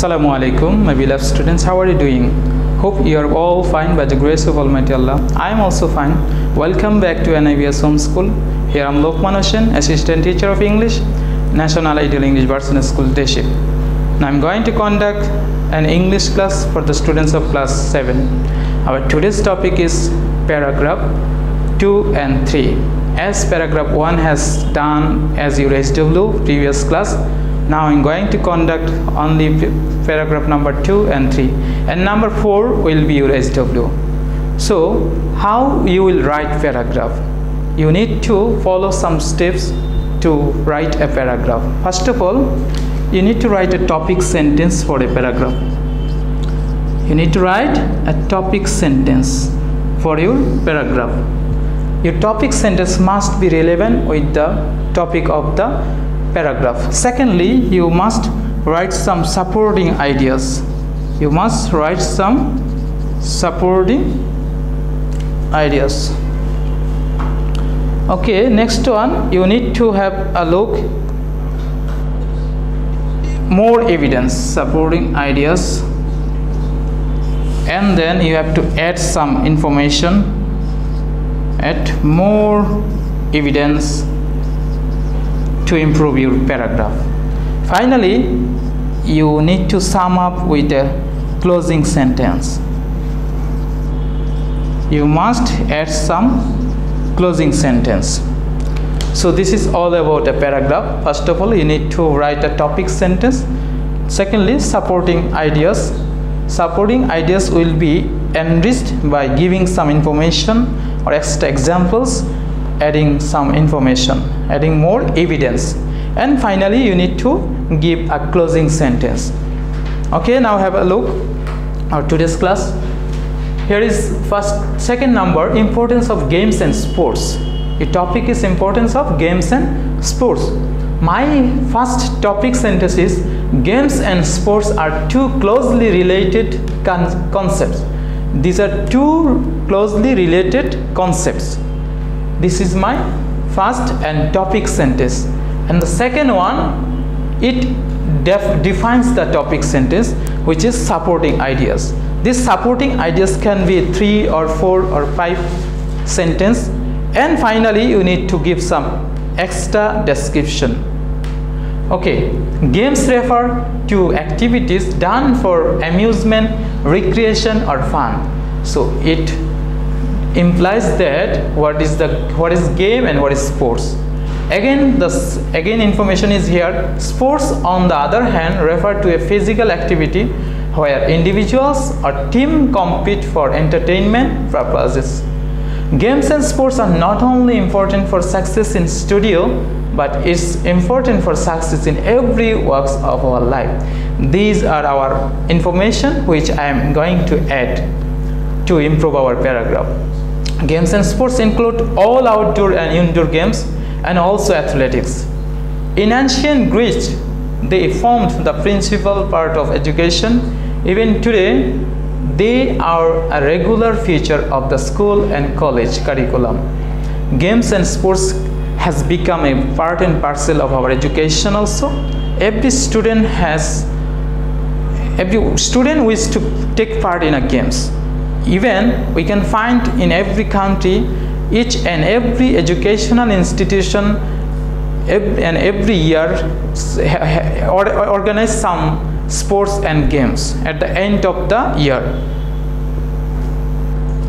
Assalamu alaikum, my beloved students. How are you doing? Hope you are all fine by the grace of Almighty Allah. I am also fine. Welcome back to NIVS Home School. Here I am Lokman, Assistant Teacher of English, National Ideal English Version School Deship. Now I am going to conduct an English class for the students of class 7. Our today's topic is paragraph 2 and 3. As paragraph 1 has done as your H.W. previous class, now I am going to conduct only paragraph number 2 and 3, and number 4 will be your H.W. So how you will write paragraph? You need to follow some steps to write a paragraph. First of all, you need to write a topic sentence for a paragraph. You need to write a topic sentence for your paragraph. Your topic sentence must be relevant with the topic of the paragraph. Secondly, you must write some supporting ideas. You must write some supporting ideas. Okay, next one, you need to have a look more evidence, supporting ideas, and then you have to add some information, add more evidence to improve your paragraph. Finally, you need to sum up with a closing sentence. You must add some closing sentence. So this is all about a paragraph. First of all, you need to write a topic sentence. Secondly, supporting ideas. Supporting ideas will be enriched by giving some information or extra examples, adding some information, adding more evidence, and finally you need to give a closing sentence. Okay, now have a look at today's class. Here is second number, importance of games and sports. The topic is importance of games and sports. My first topic sentence is games and sports are two closely related concepts. These are two closely related concepts. This is my first and topic sentence, and the second one, it defines the topic sentence, which is supporting ideas. These supporting ideas can be 3 or 4 or 5 sentences, and finally you need to give some extra description. Okay, games refer to activities done for amusement, recreation or fun. So it implies that what is game and what is sports. Again information is here. Sports on the other hand refer to a physical activity where individuals or team compete for entertainment purposes. Games and sports are not only important for success in studio, but it's important for success in every walks of our life. These are our information which I am going to add to improve our paragraph. Games and sports include all outdoor and indoor games and also athletics. In ancient Greece, they formed the principal part of education. Even today, they are a regular feature of the school and college curriculum. Games and sports has become a part and parcel of our education also. Every student wishes to take part in a games. Even we can find in every country, each and every educational institution and every year organize some sports and games at the end of the year.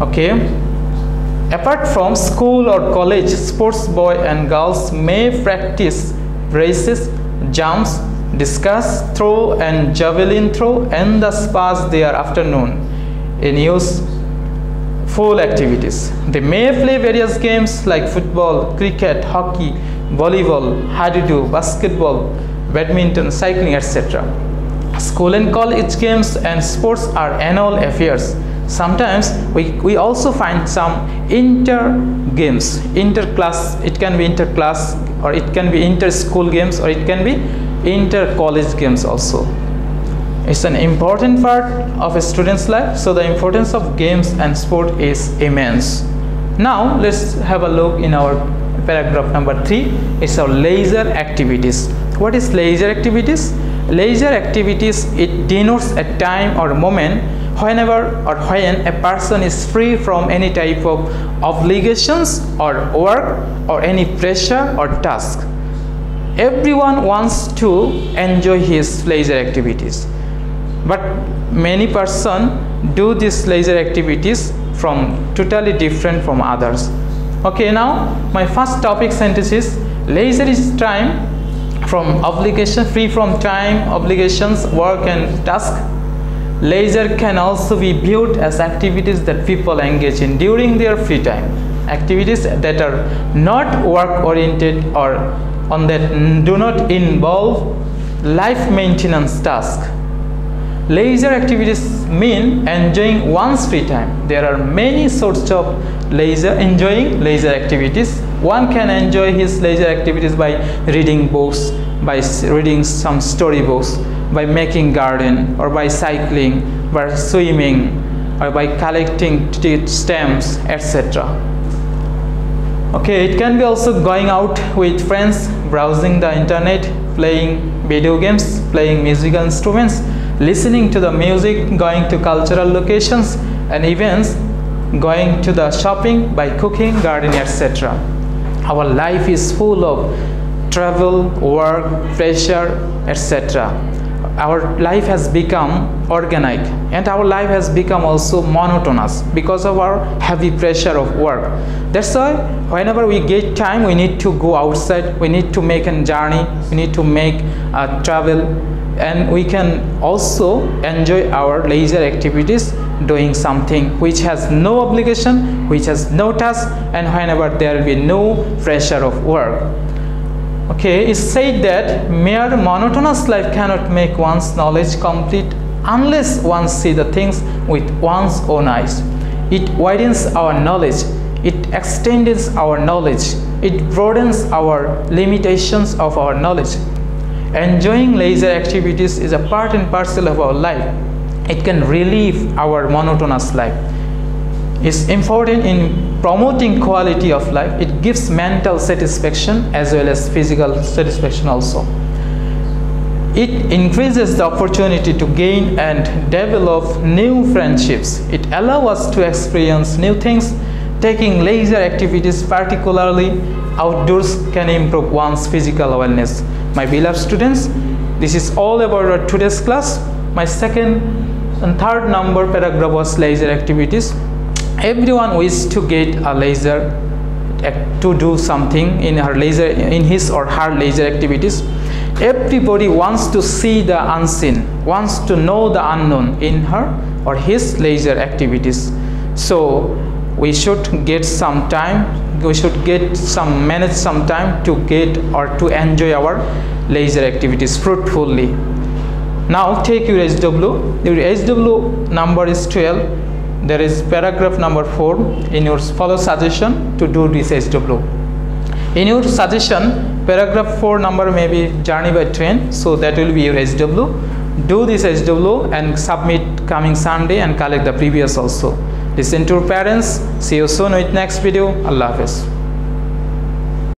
Okay, apart from school or college, sports boys and girls may practice races, jumps, discus throw and javelin throw, and the spas their afternoon in useful activities. They may play various games like football, cricket, hockey, volleyball, hado, basketball, badminton, cycling, etc. School and college games and sports are annual affairs. Sometimes we also find some inter games, interclass. It can be interclass, or it can be inter-school games, or it can be inter-college games also. It's an important part of a student's life, so the importance of games and sport is immense. Now let's have a look in our paragraph number 3. It's our leisure activities. What is leisure activities? leisure activities, it denotes a time or moment whenever or when a person is free from any type of obligations or work or any pressure or task. Everyone wants to enjoy his leisure activities, but many persons do these leisure activities from totally different from others. Okay, now my first topic sentence is leisure is time from obligation, free from time, obligations, work and task. Leisure can also be viewed as activities that people engage in during their free time, activities that are not work oriented or on that do not involve life maintenance tasks. Leisure activities mean enjoying one's free time. There are many sorts of enjoying leisure activities. One can enjoy his leisure activities by reading books, by reading some storybooks, by making garden, or by cycling, by swimming, or by collecting stamps, etc. Okay, it can be also going out with friends, browsing the internet, playing video games, playing musical instruments, listening to the music, going to cultural locations and events, going to the shopping, by cooking, gardening, etc. Our life is full of travel, work, pressure, etc. Our life has become organic and our life has become also monotonous because of our heavy pressure of work. That's why whenever we get time, we need to go outside, we need to make a journey, we need to make a travel, and we can also enjoy our leisure activities doing something which has no obligation, which has no task, and whenever there will be no pressure of work. Okay, it's said that mere monotonous life cannot make one's knowledge complete unless one sees the things with one's own eyes. It widens our knowledge, it extends our knowledge, it broadens our limitations of our knowledge. Enjoying leisure activities is a part and parcel of our life. It can relieve our monotonous life. It's important in promoting quality of life. It gives mental satisfaction as well as physical satisfaction also. It increases the opportunity to gain and develop new friendships. It allows us to experience new things. Taking leisure activities, particularly outdoors, can improve one's physical wellness. My beloved students, this is all about our today's class. My second and third number paragraph was leisure activities. Everyone wishes to get a leisure, to do something in her leisure, in his or her leisure activities. Everybody wants to see the unseen, wants to know the unknown in her or his leisure activities. So we should get some time, we should manage some time to get or to enjoy our leisure activities fruitfully. Now take your HW. Your HW number is 12. There is paragraph number 4 in your follow suggestion to do this HW. In your suggestion, paragraph 4 number may be journey by train, so that will be your HW. Do this HW and submit coming Sunday and collect the previous also. Listen to your parents. See you soon with next video. Allah Hafiz.